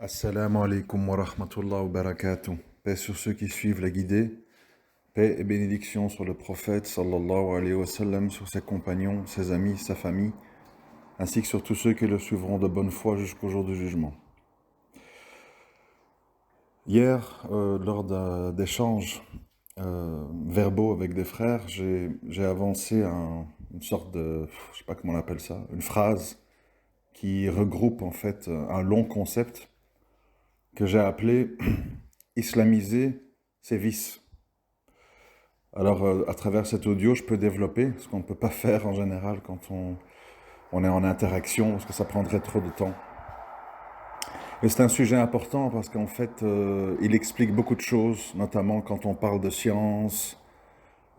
Assalamu alaikum wa rahmatullah wa barakatuh. Paix sur ceux qui suivent la guidée. Paix et bénédiction sur le prophète sallallahu alayhi wa sallam, sur ses compagnons, ses amis, sa famille, ainsi que sur tous ceux qui le suivront de bonne foi jusqu'au jour du jugement. Hier, lors d'échanges verbaux avec des frères, j'ai avancé une sorte de, je sais pas comment on appelle ça, une phrase qui regroupe en fait un long concept que j'ai appelé islamiser ses vices. Alors, à travers cet audio, je peux développer ce qu'on ne peut pas faire en général quand on est en interaction, parce que ça prendrait trop de temps. Et c'est un sujet important parce qu'en fait, il explique beaucoup de choses, notamment quand on parle de science,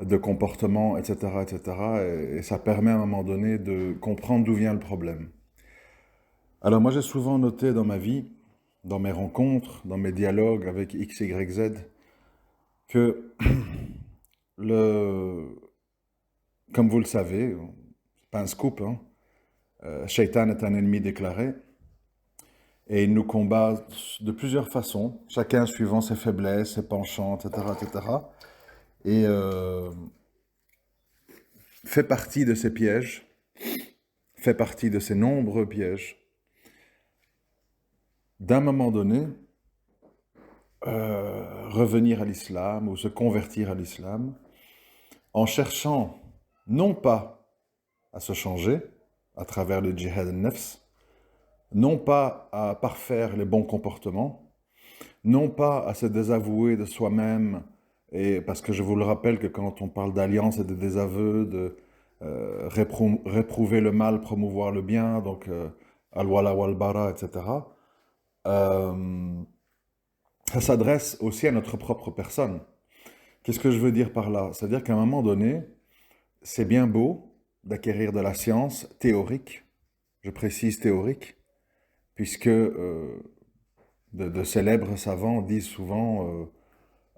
de comportement, etc., etc. Et ça permet à un moment donné de comprendre d'où vient le problème. Alors moi, j'ai souvent noté dans ma vie, dans mes rencontres, dans mes dialogues avec X, Y, Z, que comme vous le savez, c'est pas un scoop, hein, Shaitan est un ennemi déclaré et il nous combat de plusieurs façons, chacun suivant ses faiblesses, ses penchants, etc., etc. Et fait partie de ces pièges, fait partie de ces nombreux pièges. D'un moment donné, revenir à l'islam ou se convertir à l'islam en cherchant non pas à se changer à travers le djihad al-nafs, non pas à parfaire les bons comportements, non pas à se désavouer de soi-même, et parce que je vous le rappelle que quand on parle d'alliance et de désaveu, de réprouver le mal, promouvoir le bien, donc al-wala wal-bara, etc., ça s'adresse aussi à notre propre personne. Qu'est-ce que je veux dire par là? C'est-à-dire qu'à un moment donné, c'est bien beau d'acquérir de la science théorique, je précise théorique, puisque de célèbres savants disent souvent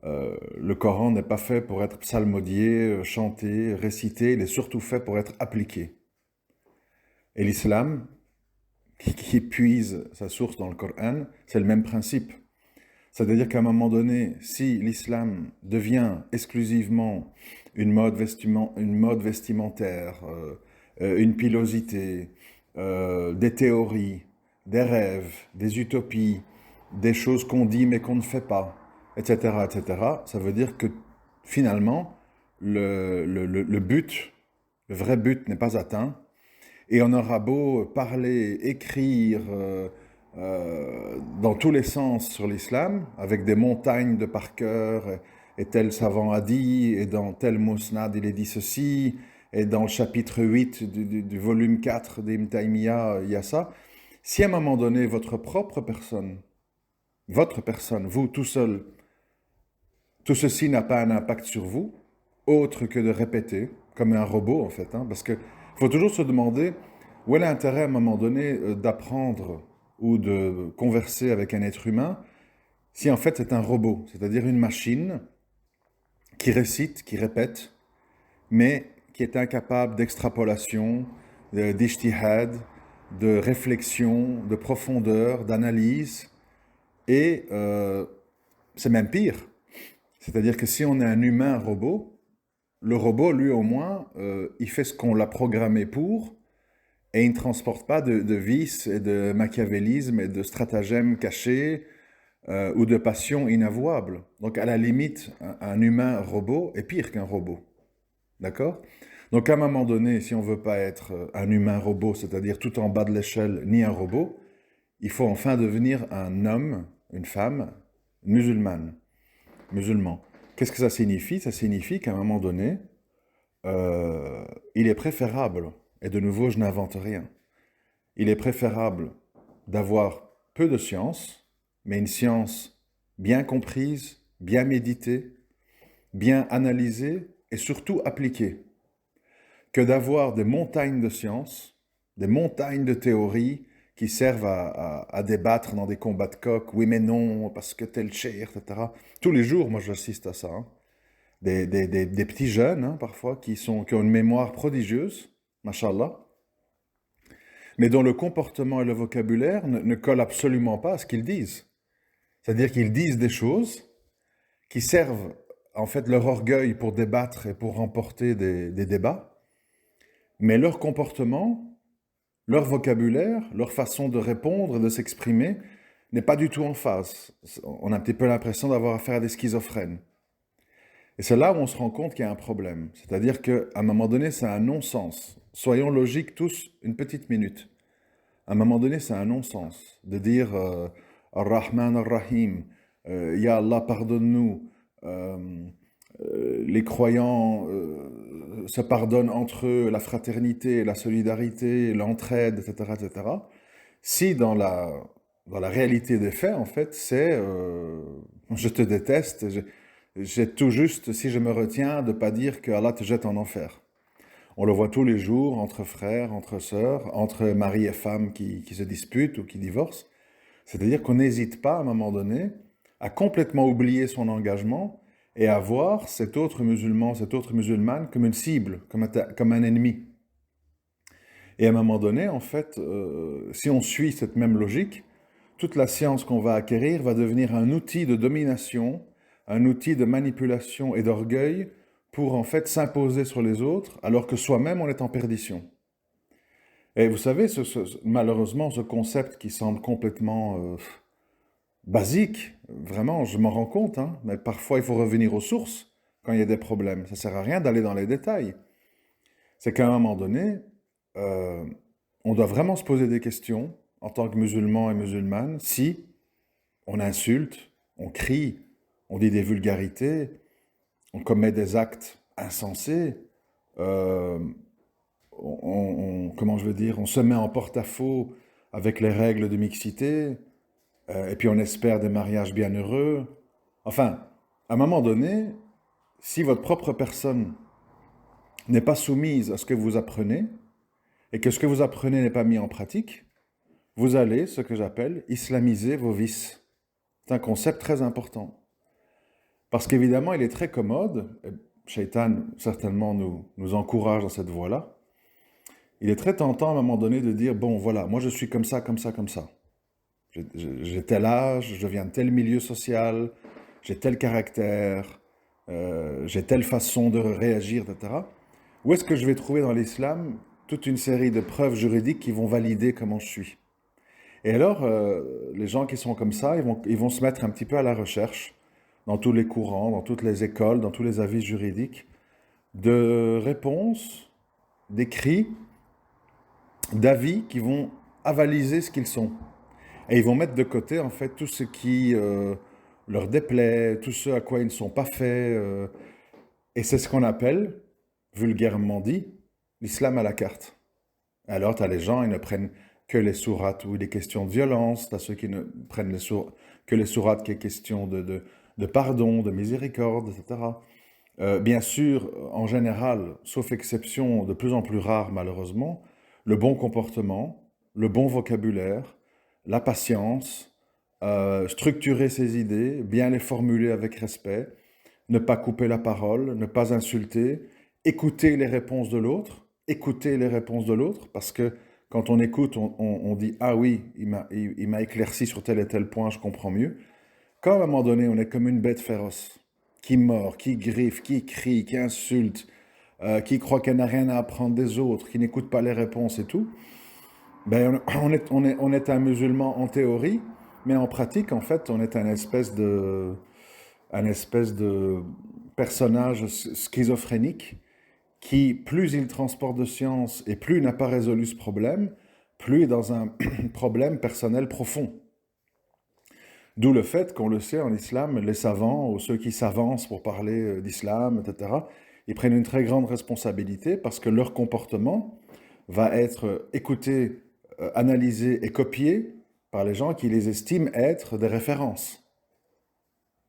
le Coran n'est pas fait pour être psalmodié, chanté, récité, il est surtout fait pour être appliqué. Et l'islam, qui puise sa source dans le Coran, c'est le même principe. C'est-à-dire qu'à un moment donné, si l'islam devient exclusivement une mode vestimentaire, une pilosité, des théories, des rêves, des utopies, des choses qu'on dit mais qu'on ne fait pas, etc., etc., ça veut dire que finalement, le but, le vrai but n'est pas atteint, et on aura beau parler, écrire dans tous les sens sur l'islam, avec des montagnes de par cœur, et tel savant a dit, et dans tel musnad il est dit ceci, et dans le chapitre 8 du volume 4 d'Ibn Taymiyyah, il y a ça. Si à un moment donné, votre personne, vous tout seul, tout ceci n'a pas un impact sur vous, autre que de répéter, comme un robot en fait, hein, parce qu'il faut toujours se demander où est l'intérêt à un moment donné d'apprendre ou de converser avec un être humain si en fait c'est un robot, c'est-à-dire une machine qui récite, qui répète, mais qui est incapable d'extrapolation, d'ijtihad, de réflexion, de profondeur, d'analyse, et c'est même pire. C'est-à-dire que si on est un humain robot, le robot, lui au moins, il fait ce qu'on l'a programmé pour, et il ne transporte pas de vices et de machiavélisme et de stratagèmes cachés ou de passions inavouables. Donc à la limite, un humain robot est pire qu'un robot. D'accord? Donc à un moment donné, si on ne veut pas être un humain robot, c'est-à-dire tout en bas de l'échelle, ni un robot, il faut enfin devenir un homme, une femme, musulmane, musulman. Qu'est-ce que ça signifie? Ça signifie qu'à un moment donné, il est préférable, et de nouveau je n'invente rien, il est préférable d'avoir peu de science, mais une science bien comprise, bien méditée, bien analysée et surtout appliquée, que d'avoir des montagnes de science, des montagnes de théories qui servent à débattre dans des combats de coq, oui mais non, parce que tel cher, etc. Tous les jours, moi j'assiste à ça. Hein. Des petits jeunes, hein, parfois, qui ont une mémoire prodigieuse, mashallah, mais dont le comportement et le vocabulaire ne collent absolument pas à ce qu'ils disent. C'est-à-dire qu'ils disent des choses qui servent en fait leur orgueil pour débattre et pour remporter des débats, mais leur comportement, leur vocabulaire, leur façon de répondre, de s'exprimer, n'est pas du tout en phase. On a un petit peu l'impression d'avoir affaire à des schizophrènes. Et c'est là où on se rend compte qu'il y a un problème. C'est-à-dire qu'à un moment donné, c'est un non-sens. Soyons logiques tous une petite minute. À un moment donné, c'est un non-sens de dire Ar-Rahman Ar-Rahim, Ya Allah, pardonne-nous. Les croyants se pardonnent entre eux, la fraternité, la solidarité, l'entraide, etc., etc. Si dans la réalité des faits, en fait, c'est je te déteste, j'ai tout juste, si je me retiens, de ne pas dire que Allah te jette en enfer. On le voit tous les jours entre frères, entre sœurs, entre mari et femme qui se disputent ou qui divorcent. C'est-à-dire qu'on n'hésite pas à un moment donné à complètement oublier son engagement et à voir cet autre musulman, cette autre musulmane comme une cible, comme un ennemi. Et à un moment donné, en fait, si on suit cette même logique, toute la science qu'on va acquérir va devenir un outil de domination, un outil de manipulation et d'orgueil pour en fait s'imposer sur les autres, alors que soi-même on est en perdition. Et vous savez, malheureusement, ce concept qui semble complètement basique, vraiment, je m'en rends compte, hein, mais parfois il faut revenir aux sources quand il y a des problèmes. Ça ne sert à rien d'aller dans les détails. C'est qu'à un moment donné, on doit vraiment se poser des questions en tant que musulman et musulmane si on insulte, on crie, on dit des vulgarités, on commet des actes insensés, comment je veux dire, on se met en porte-à-faux avec les règles de mixité, et puis on espère des mariages bienheureux. Enfin, à un moment donné, si votre propre personne n'est pas soumise à ce que vous apprenez, et que ce que vous apprenez n'est pas mis en pratique, vous allez, ce que j'appelle, islamiser vos vices. C'est un concept très important. Parce qu'évidemment, il est très commode, et Shaitan certainement nous encourage dans cette voie-là, il est très tentant à un moment donné de dire, bon voilà, moi je suis comme ça, comme ça, comme ça. J'ai tel âge, je viens de tel milieu social, j'ai tel caractère, j'ai telle façon de réagir, etc. Où est-ce que je vais trouver dans l'islam toute une série de preuves juridiques qui vont valider comment je suis? Et alors, les gens qui sont comme ça, ils vont se mettre un petit peu à la recherche, dans tous les courants, dans toutes les écoles, dans tous les avis juridiques, de réponses, d'écrits, d'avis qui vont avaliser ce qu'ils sont. Et ils vont mettre de côté, en fait, tout ce qui leur déplaît, tout ce à quoi ils ne sont pas faits. Et c'est ce qu'on appelle, vulgairement dit, l'islam à la carte. Alors, tu as les gens, ils ne prennent que les sourates où il est question de violence, tu as ceux qui ne prennent que les sourates qui est question de pardon, de miséricorde, etc. Bien sûr, en général, sauf exception de plus en plus rare malheureusement, le bon comportement, le bon vocabulaire, la patience, structurer ses idées, bien les formuler avec respect, ne pas couper la parole, ne pas insulter, écouter les réponses de l'autre, parce que quand on écoute, on dit «Ah oui, il m'a éclairci sur tel et tel point, je comprends mieux». Quand à un moment donné, on est comme une bête féroce, qui mord, qui griffe, qui crie, qui insulte, qui croit qu'elle n'a rien à apprendre des autres, qui n'écoute pas les réponses et tout, ben on est un musulman en théorie, mais en pratique, en fait, on est un espèce de personnage schizophrénique qui, plus il transporte de science et plus il n'a pas résolu ce problème, plus il est dans un problème personnel profond. D'où le fait qu'on le sait en islam, les savants ou ceux qui s'avancent pour parler d'islam, etc., ils prennent une très grande responsabilité parce que leur comportement va être écouté, analysé et copié par les gens qui les estiment être des références.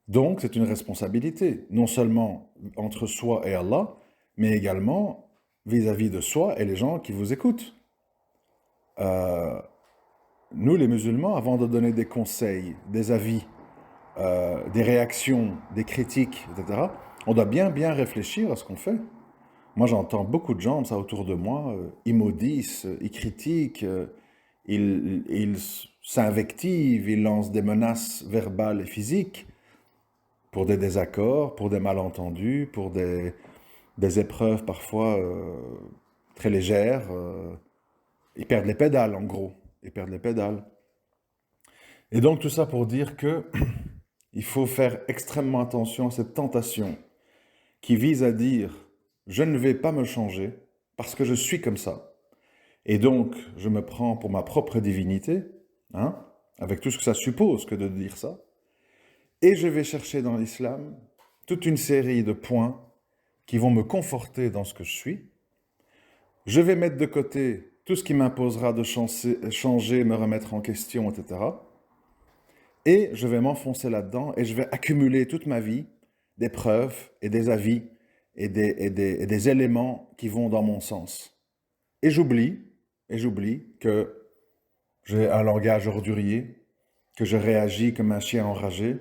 Donc c'est une responsabilité, non seulement entre soi et Allah, mais également vis-à-vis de soi et les gens qui vous écoutent. Nous, les musulmans, avant de donner des conseils, des avis, des réactions, des critiques, etc., on doit bien réfléchir à ce qu'on fait. Moi, j'entends beaucoup de gens, ça, autour de moi, ils maudissent, ils critiquent, ils s'invectivent, ils lancent des menaces verbales et physiques pour des désaccords, pour des malentendus, pour des épreuves parfois très légères. Ils perdent les pédales, en gros. Ils perdent les pédales. Et donc, tout ça pour dire que il faut faire extrêmement attention à cette tentation qui vise à dire je ne vais pas me changer parce que je suis comme ça. Et donc, je me prends pour ma propre divinité, hein, avec tout ce que ça suppose que de dire ça. Et je vais chercher dans l'islam toute une série de points qui vont me conforter dans ce que je suis. Je vais mettre de côté tout ce qui m'imposera de changer, me remettre en question, etc. Et je vais m'enfoncer là-dedans et je vais accumuler toute ma vie des preuves et des avis et des éléments qui vont dans mon sens. Et j'oublie que j'ai un langage ordurier, que je réagis comme un chien enragé,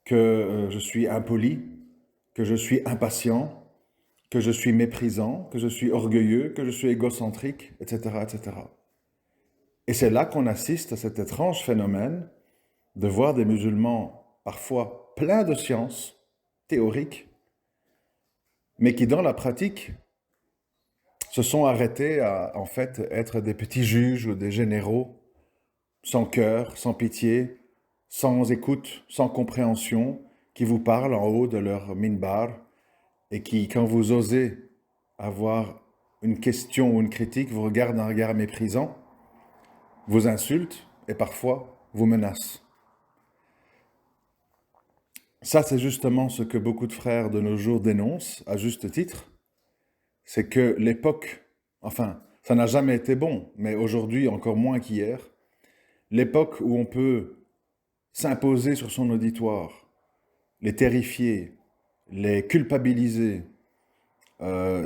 que je suis impoli, que je suis impatient, que je suis méprisant, que je suis orgueilleux, que je suis égocentrique, etc., etc. Et c'est là qu'on assiste à cet étrange phénomène de voir des musulmans parfois pleins de sciences théoriques, mais qui dans la pratique se sont arrêtés à en fait être des petits juges ou des généraux, sans cœur, sans pitié, sans écoute, sans compréhension, qui vous parlent en haut de leur minbar et qui, quand vous osez avoir une question ou une critique, vous regardent d'un regard méprisant, vous insultent et parfois vous menacent. Ça, c'est justement ce que beaucoup de frères de nos jours dénoncent, à juste titre, c'est que l'époque, enfin, ça n'a jamais été bon, mais aujourd'hui encore moins qu'hier, l'époque où on peut s'imposer sur son auditoire, les terrifier, les culpabiliser,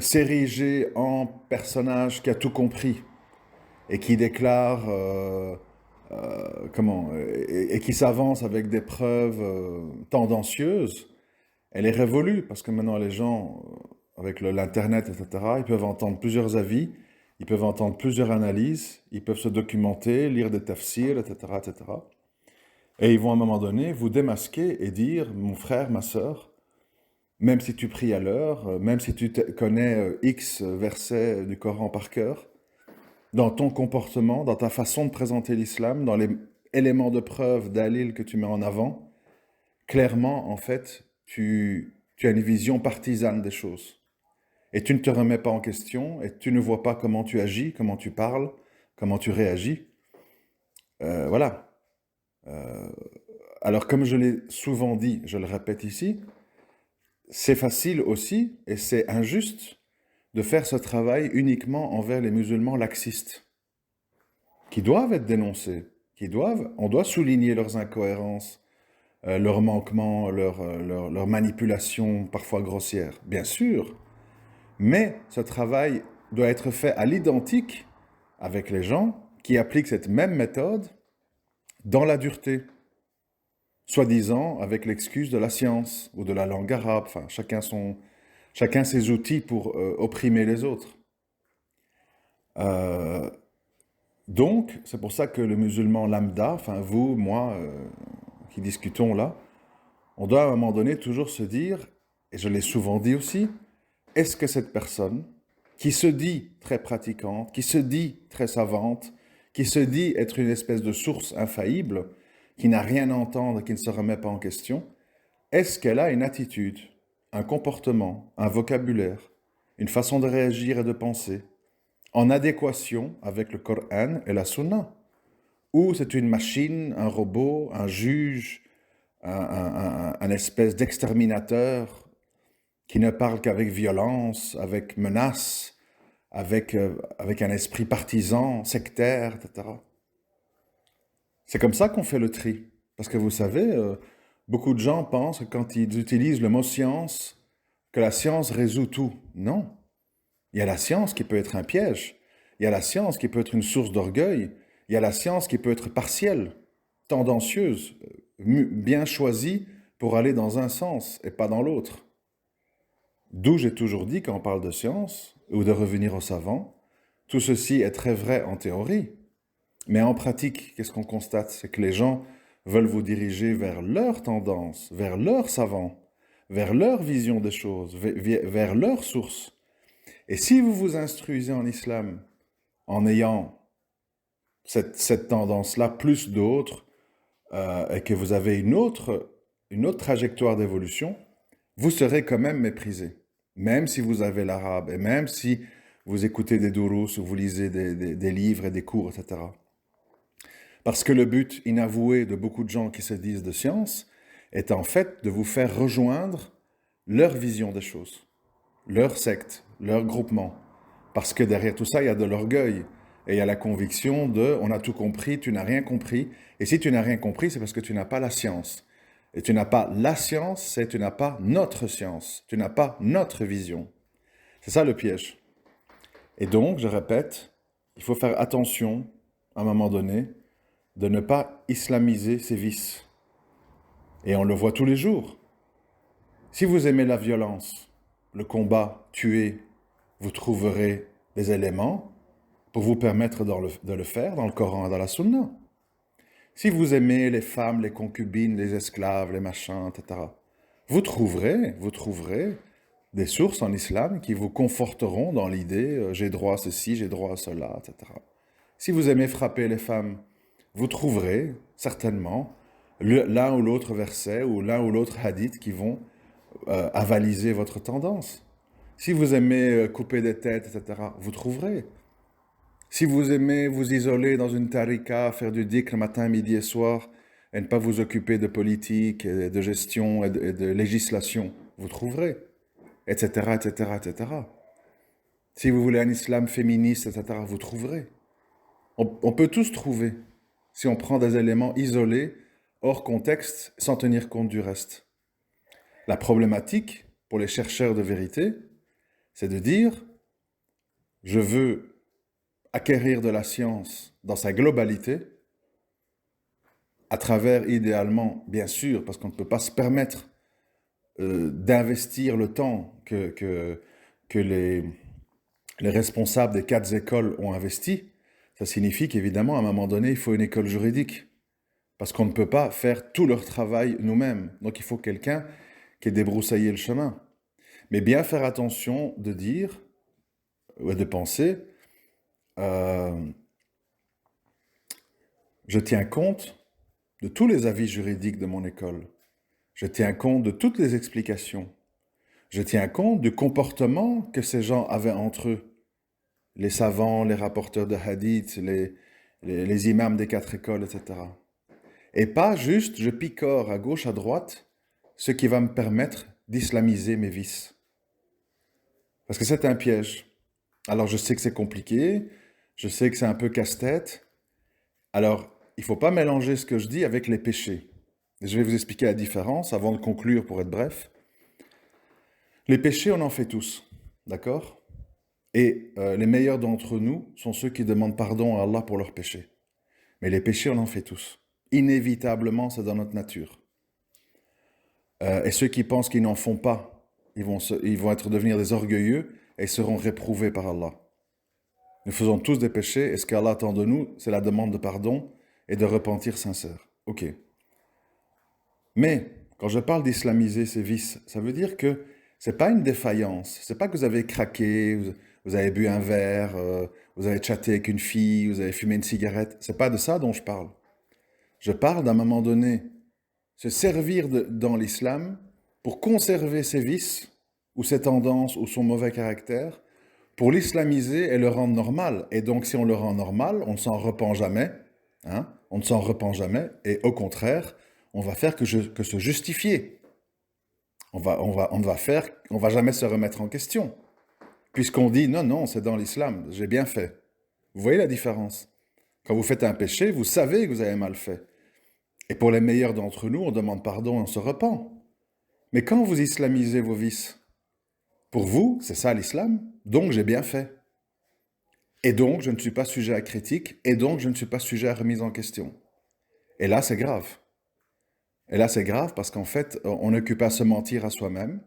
s'ériger en personnage qui a tout compris et qui déclare, et qui s'avance avec des preuves tendancieuses, elle est révolue parce que maintenant les gens, avec l'Internet, etc., ils peuvent entendre plusieurs avis, ils peuvent entendre plusieurs analyses, ils peuvent se documenter, lire des tafsirs, etc., etc. Et ils vont à un moment donné vous démasquer et dire, mon frère, ma sœur, même si tu pries à l'heure, même si tu connais X versets du Coran par cœur, dans ton comportement, dans ta façon de présenter l'islam, dans les éléments de preuve d'Alil que tu mets en avant, clairement, en fait, tu as une vision partisane des choses. Et tu ne te remets pas en question, et tu ne vois pas comment tu agis, comment tu parles, comment tu réagis. Voilà. Alors, comme je l'ai souvent dit, je le répète ici, c'est facile aussi, et c'est injuste, de faire ce travail uniquement envers les musulmans laxistes, qui doivent être dénoncés, on doit souligner leurs incohérences, leurs manquements, leurs manipulations parfois grossières, bien sûr, mais ce travail doit être fait à l'identique avec les gens qui appliquent cette même méthode dans la dureté, soi-disant avec l'excuse de la science ou de la langue arabe, enfin chacun ses outils pour opprimer les autres. Donc, c'est pour ça que le musulman lambda, enfin vous, moi, qui discutons là, on doit à un moment donné toujours se dire, et je l'ai souvent dit aussi, est-ce que cette personne, qui se dit très pratiquante, qui se dit très savante, qui se dit être une espèce de source infaillible, qui n'a rien à entendre, qui ne se remet pas en question, est-ce qu'elle a une attitude, un comportement, un vocabulaire, une façon de réagir et de penser, en adéquation avec le Coran et la Sunna? Ou c'est une machine, un robot, un juge, un espèce d'exterminateur qui ne parle qu'avec violence, avec menace, avec un esprit partisan, sectaire, etc. C'est comme ça qu'on fait le tri. Parce que vous savez, beaucoup de gens pensent que quand ils utilisent le mot science, que la science résout tout. Non. Il y a la science qui peut être un piège. Il y a la science qui peut être une source d'orgueil. Il y a la science qui peut être partielle, tendancieuse, bien choisie pour aller dans un sens et pas dans l'autre. D'où j'ai toujours dit, quand on parle de science, ou de revenir aux savants, tout ceci est très vrai en théorie, mais en pratique, qu'est-ce qu'on constate? C'est que les gens veulent vous diriger vers leur tendance, vers leurs savants, vers leur vision des choses, vers leur source. Et si vous vous instruisez en islam en ayant cette tendance-là plus d'autres, et que vous avez une autre trajectoire d'évolution, vous serez quand même méprisé. Même si vous avez l'arabe, et même si vous écoutez des dourous, ou vous lisez des livres et des cours, etc. Parce que le but inavoué de beaucoup de gens qui se disent de science est en fait de vous faire rejoindre leur vision des choses, leur secte, leur groupement. Parce que derrière tout ça, il y a de l'orgueil. Et il y a la conviction de « on a tout compris, tu n'as rien compris ». Et si tu n'as rien compris, c'est parce que tu n'as pas la science. Et tu n'as pas la science, c'est tu n'as pas notre science. Tu n'as pas notre vision. C'est ça le piège. Et donc, je répète, il faut faire attention, à un moment donné, de ne pas islamiser ses vices. Et on le voit tous les jours. Si vous aimez la violence, le combat, tuer, vous trouverez des éléments pour vous permettre de le faire dans le Coran et dans la Sunna. Si vous aimez les femmes, les concubines, les esclaves, les machins, etc., vous trouverez des sources en islam qui vous conforteront dans l'idée j'ai droit à ceci, j'ai droit à cela, etc. Si vous aimez frapper les femmes, vous trouverez certainement l'un ou l'autre verset ou l'un ou l'autre hadith qui vont avaliser votre tendance. Si vous aimez couper des têtes, etc., vous trouverez. Si vous aimez vous isoler dans une tariqa, faire du dhikr matin, midi et soir, et ne pas vous occuper de politique, et de gestion et de législation, vous trouverez, etc., etc., etc. Si vous voulez un islam féministe, etc., vous trouverez. On peut tous trouver, si on prend des éléments isolés, hors contexte, sans tenir compte du reste. La problématique, pour les chercheurs de vérité, c'est de dire, je veux acquérir de la science dans sa globalité, à travers, idéalement, bien sûr, parce qu'on ne peut pas se permettre d'investir le temps que les responsables des 4 écoles ont investi. Ça signifie qu'évidemment, à un moment donné, il faut une école juridique, parce qu'on ne peut pas faire tout leur travail nous-mêmes. Donc il faut quelqu'un qui ait débroussaillé le chemin. Mais bien faire attention de dire, ou de penser, je tiens compte de tous les avis juridiques de mon école. Je tiens compte de toutes les explications. Je tiens compte du comportement que ces gens avaient entre eux. Les savants, les rapporteurs de hadith, les imams des 4 écoles, etc. Et pas juste, je picore à gauche, à droite, ce qui va me permettre d'islamiser mes vices. Parce que c'est un piège. Alors je sais que c'est compliqué, je sais que c'est un peu casse-tête. Alors, il ne faut pas mélanger ce que je dis avec les péchés. Et je vais vous expliquer la différence avant de conclure pour être bref. Les péchés, on en fait tous, d'accord? Et les meilleurs d'entre nous sont ceux qui demandent pardon à Allah pour leurs péchés. Mais les péchés, on en fait tous. Inévitablement, c'est dans notre nature. Et ceux qui pensent qu'ils n'en font pas, ils vont devenir des orgueilleux et seront réprouvés par Allah. Nous faisons tous des péchés et ce qu'Allah attend de nous, c'est la demande de pardon et de repentir sincère. Ok. Mais quand je parle d'islamiser ces vices, ça veut dire que c'est pas une défaillance. C'est pas que vous avez craqué, vous avez bu un verre, vous avez chatté avec une fille, vous avez fumé une cigarette. C'est pas de ça dont je parle. Je parle d'un moment donné, se servir dans l'islam pour conserver ses vices, ou ses tendances, ou son mauvais caractère, pour l'islamiser et le rendre normal. Et donc, si on le rend normal, on ne s'en repent jamais. Hein, on ne s'en repent jamais. Et au contraire, on va faire que se justifier. On va jamais se remettre en question. Puisqu'on dit, non, c'est dans l'islam, j'ai bien fait. Vous voyez la différence? Quand vous faites un péché, vous savez que vous avez mal fait. Et pour les meilleurs d'entre nous, on demande pardon et on se repent. Mais quand vous islamisez vos vices, pour vous, c'est ça l'islam, donc j'ai bien fait. Et donc, je ne suis pas sujet à critique, et donc je ne suis pas sujet à remise en question. Et là, c'est grave. Et là, c'est grave parce qu'en fait, on n'occupe pas à se mentir à soi-même,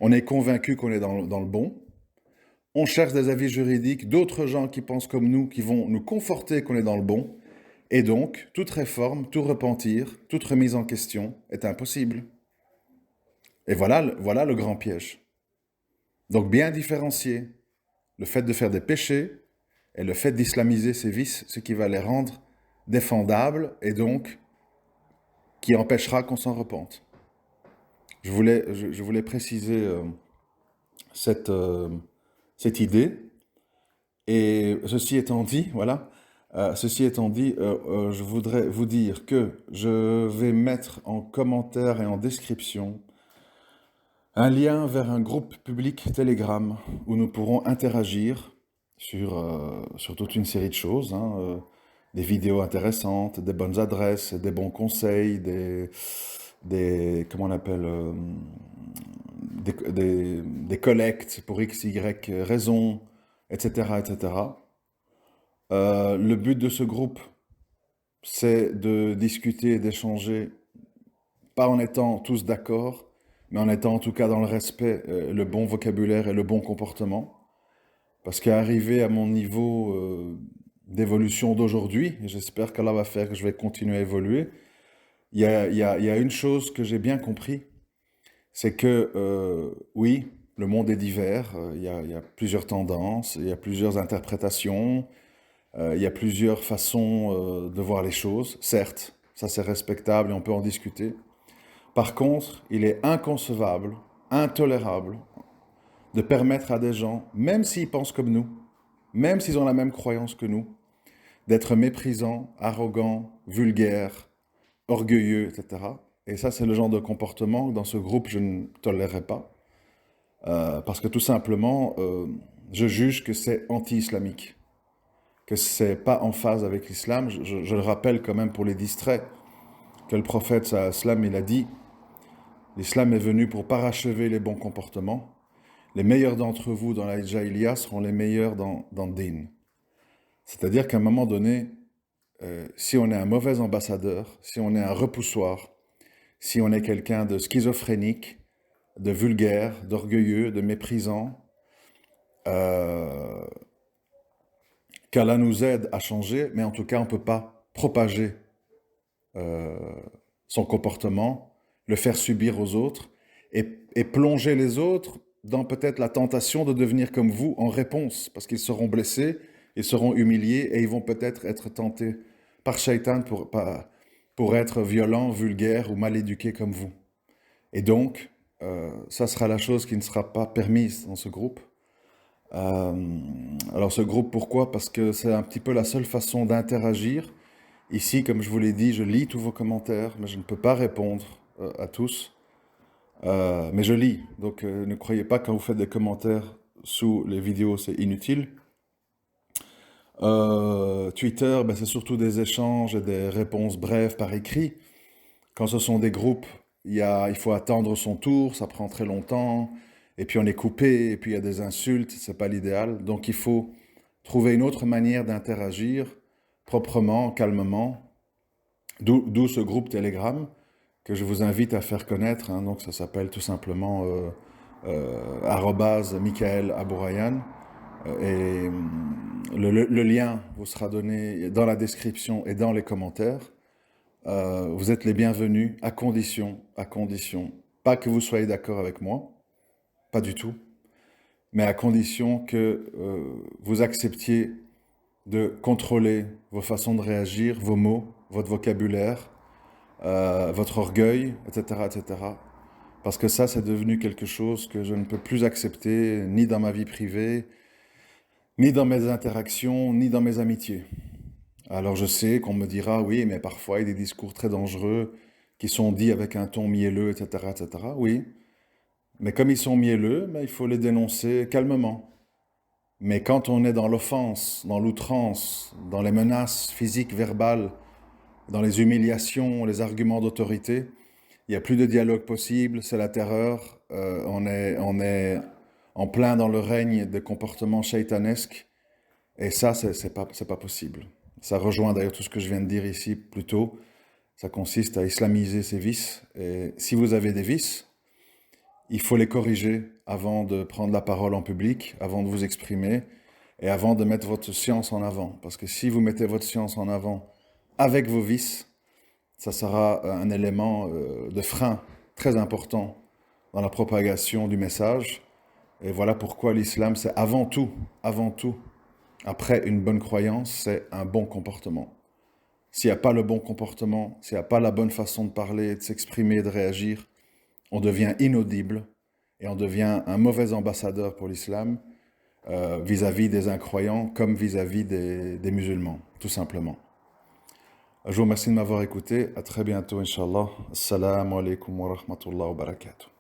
On est convaincu qu'on est dans le bon. On cherche des avis juridiques, d'autres gens qui pensent comme nous, qui vont nous conforter qu'on est dans le bon. Et donc, toute réforme, tout repentir, toute remise en question est impossible. Et voilà le grand piège. Donc, bien différencier le fait de faire des péchés et le fait d'islamiser ces vices, ce qui va les rendre défendables et donc qui empêchera qu'on s'en repente. Je voulais préciser cette idée. Et ceci étant dit, voilà, je voudrais vous dire que je vais mettre en commentaire et en description un lien vers un groupe public Telegram où nous pourrons interagir sur toute une série de choses, hein, des vidéos intéressantes, des bonnes adresses, des bons conseils, comment on appelle, des collectes pour X, Y raisons, etc., etc. Le but de ce groupe, c'est de discuter et d'échanger, pas en étant tous d'accord, mais en étant en tout cas dans le respect, le bon vocabulaire et le bon comportement. Parce qu'arriver à mon niveau d'évolution d'aujourd'hui, et j'espère qu'Allah va faire que je vais continuer à évoluer, il y a une chose que j'ai bien compris, c'est que oui, le monde est divers, il y a plusieurs tendances, il y a plusieurs interprétations, il y a plusieurs façons de voir les choses, certes, ça c'est respectable et on peut en discuter. Par contre, il est inconcevable, intolérable de permettre à des gens, même s'ils pensent comme nous, même s'ils ont la même croyance que nous, d'être méprisants, arrogants, vulgaires, orgueilleux, etc. Et ça, c'est le genre de comportement que dans ce groupe, je ne tolérerai pas. Parce que tout simplement, je juge que c'est anti-islamique, que c'est pas en phase avec l'islam. Je le rappelle quand même pour les distraits, que le prophète, sallam, il a dit, l'islam est venu pour parachever les bons comportements. Les meilleurs d'entre vous dans la Jahiliya seront les meilleurs dans le Din. C'est-à-dire qu'à un moment donné, si on est un mauvais ambassadeur, si on est un repoussoir, si on est quelqu'un de schizophrénique, de vulgaire, d'orgueilleux, de méprisant, qu'Allah nous aide à changer, mais en tout cas, on ne peut pas propager son comportement, le faire subir aux autres, et plonger les autres dans peut-être la tentation de devenir comme vous en réponse, parce qu'ils seront blessés, ils seront humiliés, et ils vont peut-être être tentés par Shaitan pour être violents, vulgaires ou mal éduqués comme vous. Et donc, ça sera la chose qui ne sera pas permise dans ce groupe. Alors ce groupe, pourquoi? Parce que c'est un petit peu la seule façon d'interagir. Ici, comme je vous l'ai dit, je lis tous vos commentaires, mais je ne peux pas répondre à tous. Mais je lis, donc ne croyez pas quand vous faites des commentaires sous les vidéos, c'est inutile. Twitter, ben, c'est surtout des échanges et des réponses brèves par écrit. Quand ce sont des groupes, il faut attendre son tour, ça prend très longtemps, et puis on est coupé, et puis il y a des insultes, c'est pas l'idéal. Donc il faut trouver une autre manière d'interagir, proprement, calmement, d'où ce groupe Telegram, que je vous invite à faire connaître, hein. Donc ça s'appelle tout simplement @Michael Abourayan. Et le lien vous sera donné dans la description et dans les commentaires. Vous êtes les bienvenus à condition, pas que vous soyez d'accord avec moi, pas du tout, mais à condition que vous acceptiez de contrôler vos façons de réagir, vos mots, votre vocabulaire, votre orgueil, etc., etc. Parce que ça, c'est devenu quelque chose que je ne peux plus accepter, ni dans ma vie privée, ni dans mes interactions, ni dans mes amitiés. Alors je sais qu'on me dira, oui, mais parfois il y a des discours très dangereux qui sont dits avec un ton mielleux, etc., etc. Oui, mais comme ils sont mielleux, il faut les dénoncer calmement. Mais quand on est dans l'offense, dans l'outrance, dans les menaces physiques, verbales, dans les humiliations, les arguments d'autorité, il n'y a plus de dialogue possible, c'est la terreur, on est en plein dans le règne des comportements shaitanesques, et ça, c'est pas possible. Ça rejoint d'ailleurs tout ce que je viens de dire ici plus tôt, ça consiste à islamiser ces vices, et si vous avez des vices, il faut les corriger avant de prendre la parole en public, avant de vous exprimer et avant de mettre votre science en avant. Parce que si vous mettez votre science en avant avec vos vices, ça sera un élément de frein très important dans la propagation du message. Et voilà pourquoi l'islam, c'est avant tout, après une bonne croyance, c'est un bon comportement. S'il n'y a pas le bon comportement, s'il n'y a pas la bonne façon de parler, de s'exprimer, de réagir, on devient inaudible et on devient un mauvais ambassadeur pour l'islam vis-à-vis des incroyants comme vis-à-vis des musulmans, tout simplement. Je vous remercie de m'avoir écouté. À très bientôt, Inch'Allah. Assalamu alaikum wa rahmatullahi wa barakatuh.